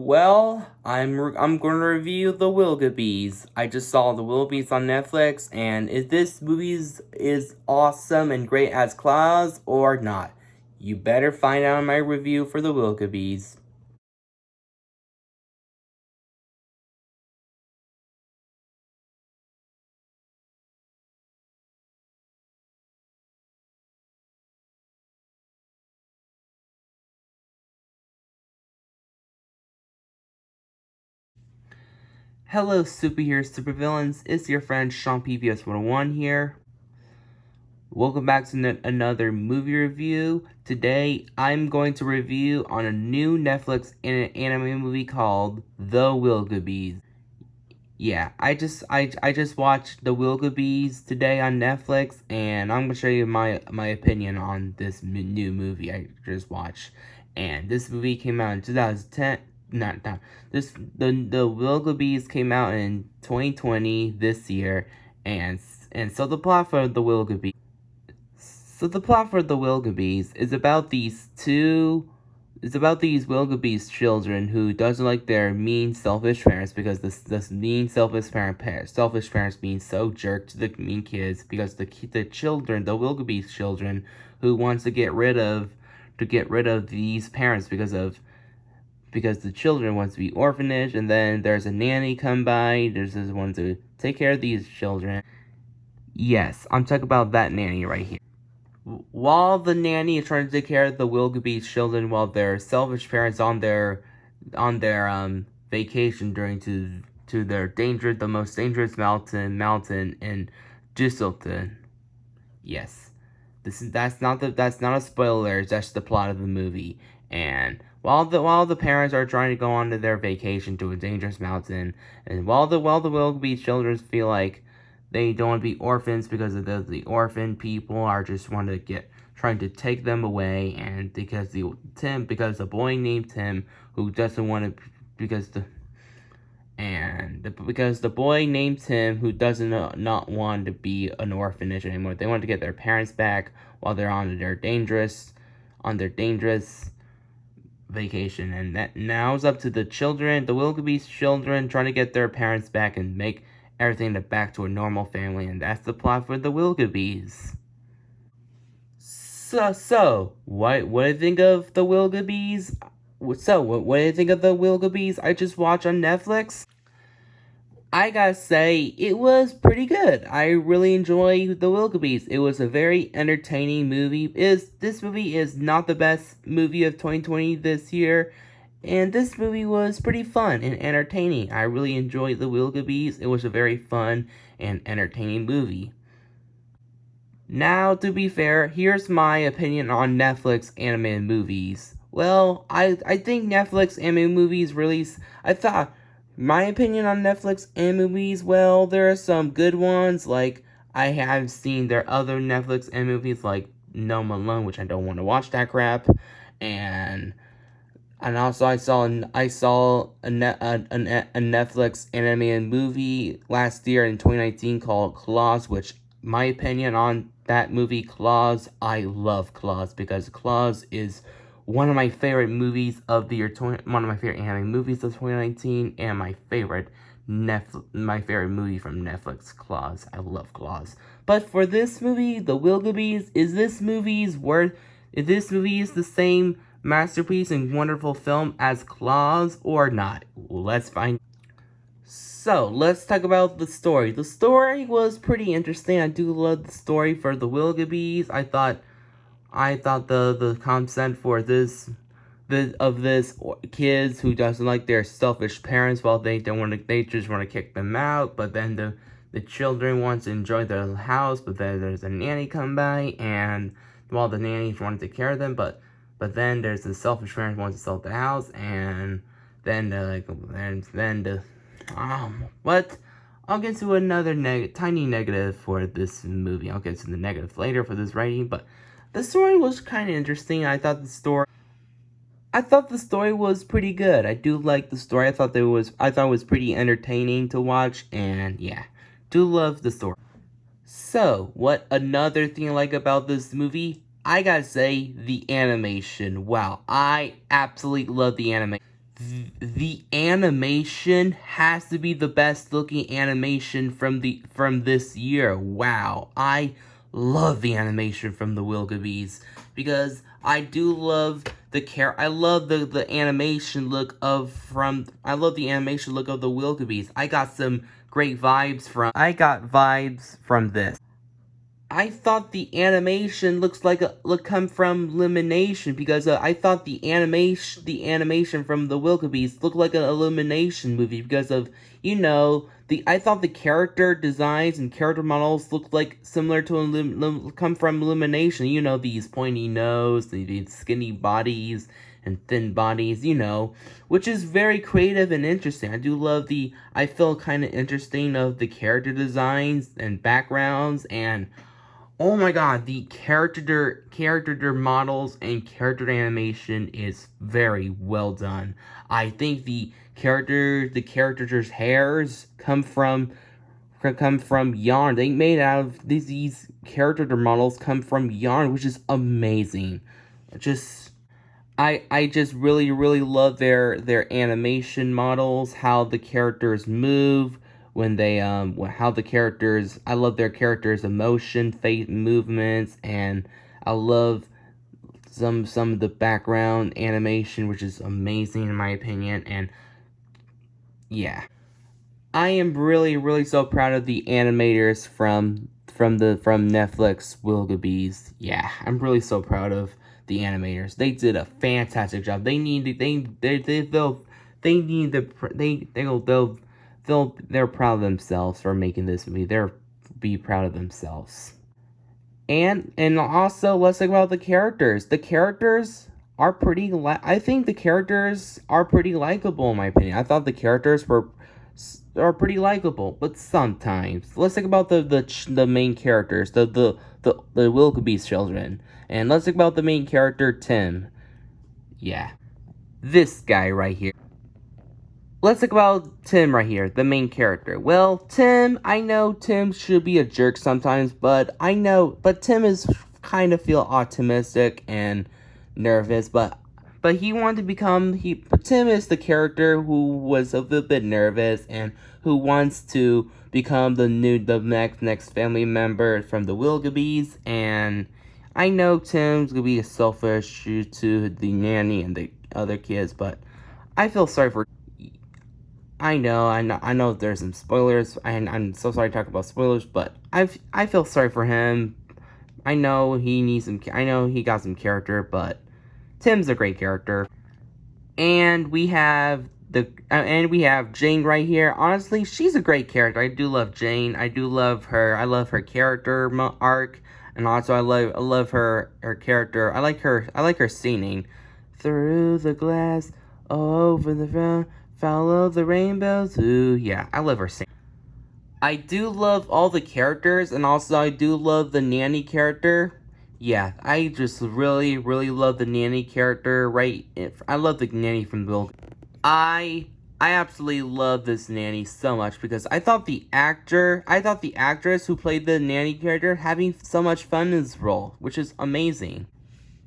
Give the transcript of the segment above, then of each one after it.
Well, I'm going to review the Willoughbys. I just saw the Willoughbys on Netflix, and if this movie is awesome and great as Claus or not, you better find out in my review for the Willoughbys. Hello, superheroes, supervillains. It's your friend Sean PVS101 here. Welcome back to another movie review. Today, I'm going to review on a new Netflix anime movie called The Willoughbys. Yeah, I just watched The Willoughbys today on Netflix, and I'm gonna show you my opinion on this new movie I just watched. And this movie came out in 2010. Not this the Willoughbys came out in 2020 this year, and so the plot for the Willoughbys. So the plot for the Willoughbys is about these two. It's about these Willoughbys children who doesn't like their mean, selfish parents because this mean, selfish parents being so jerk to the mean kids because the children, the Willoughbys children, who wants to get rid of these parents because the children wants to be orphanage, and then there's a nanny come by. There's this one to take care of these children. Yes, I'm talking about that nanny right here. While the nanny is trying to take care of the Willoughbys children while their selfish parents on their vacation during to their the most dangerous mountain in Düsseldorf. Yes. That's not a spoiler, it's just the plot of the movie. And while the parents are trying to go on to their vacation to a dangerous mountain, and while the Willoughby children feel like they don't want to be orphans because of the orphan people are just want to get trying to take them away, and because the boy named Tim who doesn't want to because the boy named Tim who doesn't not want to be an orphanage anymore. They want to get their parents back while they're on their dangerous vacation, and that now it's up to the Willoughby's children, trying to get their parents back and make everything back to a normal family, and that's the plot for the Willoughbys. So, what do you think of the Willoughbys? What do you think of the Willoughbys I just watched on Netflix? I gotta say, it was pretty good. I really enjoyed the Willoughbys. It was a very entertaining movie. This movie is not the best movie of 2020 this year, and this movie was pretty fun and entertaining. I really enjoyed the Willoughbys. It was a very fun and entertaining movie. Now, to be fair, here's my opinion on Netflix animated movies. Well, I think Netflix animated movies release. My opinion on Netflix animated movies, well, there are some good ones, like I have seen their other Netflix animated movies, like No Alone, which I don't want to watch that crap, and also I saw a Netflix animated movie last year in 2019 called Claus, which my opinion on that movie Claus, I love Claus because Claus is one of my favorite movies of the year, one of my favorite anime movies of 2019, and my favorite movie from Netflix, Claus. I love Claus. But for this movie, The Willoughbys, is this movie the same masterpiece and wonderful film as Claus or not? Let's find. So, let's talk about the story. The story was pretty interesting. I do love the story for the Willoughbys. I thought the concept for this kids who doesn't like their selfish parents, while they just want to kick them out, but then the children want to enjoy their house, but then there's a nanny come by, and while the nannies want to take care of them, but then there's the selfish parents who want to sell the house, and then what? I'll get to another tiny negative for this movie. I'll get to the negative later for this writing, but the story was kind of interesting. I thought the story was pretty good. I do like the story. I thought it was pretty entertaining to watch, and yeah, do love the story. So, what another thing I like about this movie? I gotta say, the animation. Wow, I absolutely love the animation. the animation has to be the best looking animation from this year. Wow, I love the animation from the Willoughbys because I do love I love the animation look of the Willoughbys. I got some great vibes from this. I thought the animation looks like come from Illumination because I thought the animation from the Willoughbys looked like an Illumination movie because of the I thought the character designs and character models looked like similar to come from Illumination. These pointy nose, these skinny bodies and thin bodies, which is very creative and interesting. I feel kind of interesting of the character designs and backgrounds and oh my god, the character models and character animation is very well done. I think the characters' hairs come from yarn. They made out of these character models come from yarn, which is amazing. I just really love their animation models, how the characters move when they how the characters I love their characters' emotion, face movements, and I love some of the background animation, which is amazing in my opinion. And yeah, I am really so proud of the animators from Netflix Willoughbys. Yeah, I'm really so proud of the animators. They did a fantastic job. They need to they're proud of themselves for making this movie. They're be proud of themselves. And also let's talk about the characters. The characters are I think the characters are pretty likable in my opinion. I thought the characters are pretty likable, but sometimes let's talk about the main characters, the Willoughbys children, and let's talk about the main character Tim. Yeah, this guy right here. Let's talk about Tim right here, the main character. Well, Tim, I know Tim should be a jerk sometimes, but Tim is kind of feel optimistic and nervous, but he wanted to become Tim is the character who was a little bit nervous and who wants to become the next family member from the Willoughbys, and I know Tim's gonna be selfish to the nanny and the other kids, but I feel sorry for. I know. There's some spoilers, and I'm so sorry to talk about spoilers, but I feel sorry for him. I know he needs some. I know he got some character, but Tim's a great character. And we have Jane right here. Honestly, she's a great character. I do love Jane. I do love her. I love her character arc, and also I love her character. I like her singing through the glass over the front. Follow the rainbows. Ooh, yeah, I love her singing. I do love all the characters, and also I do love the nanny character. Yeah, I just really love the nanny character. I love the nanny from Bill. I absolutely love this nanny so much because I thought the actress who played the nanny character having so much fun in this role, which is amazing.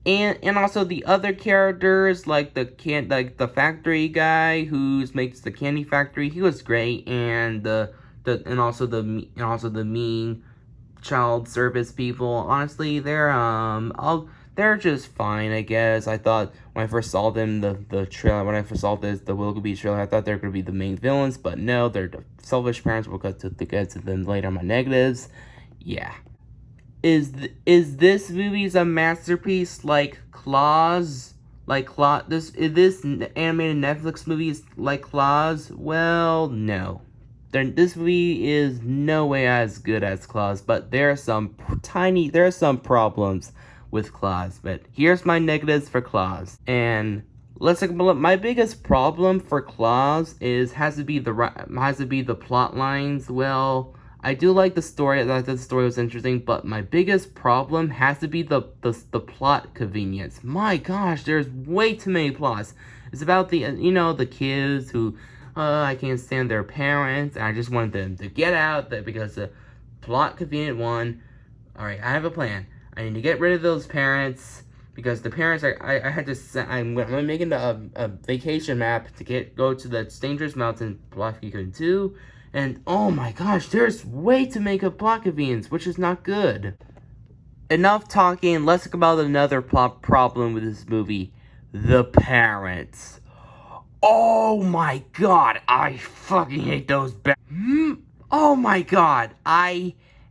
And also the other characters like the factory guy who makes the candy factory, he was great, and and also the mean child service people. Honestly, they're just fine, I guess. I thought when I first saw them the trailer, when I first saw the Willoughbys trailer, I thought they were gonna be the main villains, but no, they're the selfish parents. We'll get to them later on my negatives. Yeah. Is this movie's a masterpiece like Claws? This animated Netflix movie is like Claws? Well, no. This movie is no way as good as Claws, but there are some problems with Claws. But here's my negatives for Claws. And let's talk about my biggest problem for Claws has to be the plot lines. Well, I do like the story. I thought the story was interesting, but my biggest problem has to be the plot convenience. My gosh, there's way too many plots. It's about the kids who I can't stand their parents, and I just want them to get out there because the plot convenient one. All right, I have a plan. I need to get rid of those parents because the parents I had to send, I'm making a vacation map to go to the dangerous mountain Block Beacon 2, and oh my gosh, there's way to make a block convenience, which is not good. Enough talking, let's talk about another problem with this movie. The parents. Oh my god, I fucking hate those Oh my god,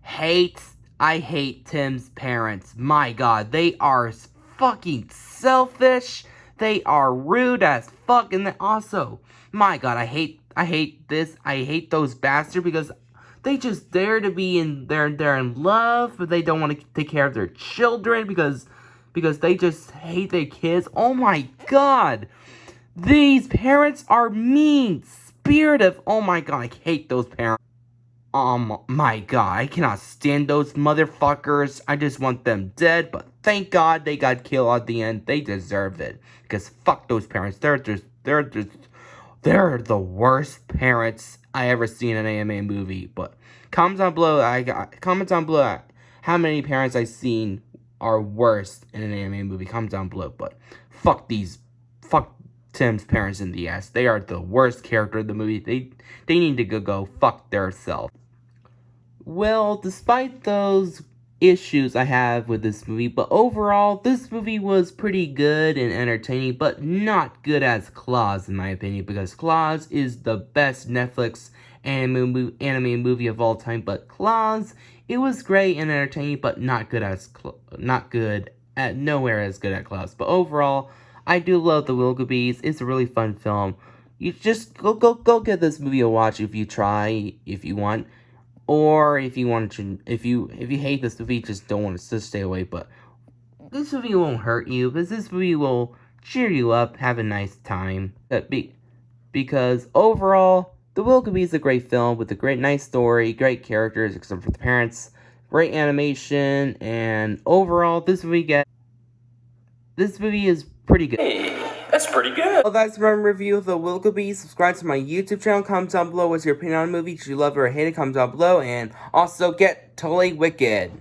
hate I hate Tim's parents. My god, they are fucking selfish. They are rude as fuck, and also, my god, I hate this. I hate those bastards because they just dare to be they're in love, but they don't want to take care of their children because they just hate their kids. Oh my god. These parents are mean-spirited. Oh my god, I hate those parents. My god, I cannot stand those motherfuckers. I just want them dead, but thank god they got killed at the end. They deserve it. Because fuck those parents. They're the worst parents I ever seen in an anime movie. But comments down below how many parents I've seen are worse in an anime movie. Comments down below. But fuck Tim's parents in the ass. They are the worst character of the movie. They need to go fuck theirself. Well, despite those issues I have with this movie, but overall, this movie was pretty good and entertaining, but not good as Claws, in my opinion, because Claws is the best Netflix anime movie of all time, but Claws, it was great and entertaining, but nowhere as good as Claws. But overall, I do love the Willoughbys. It's a really fun film. You just go get this movie a watch if you want. Or if you hate this movie, just don't want to stay away. But this movie won't hurt you, because this movie will cheer you up, have a nice time. Because overall, The Willoughbys is a great film with a nice story, great characters, except for the parents, great animation, and overall, this movie is pretty good. Hey, that's pretty good. Well, that's my review of The Willoughbys. Subscribe to my YouTube channel. Comment down below what's your opinion on the movie. Did you love it or hate it? Comment down below. And also, get totally wicked.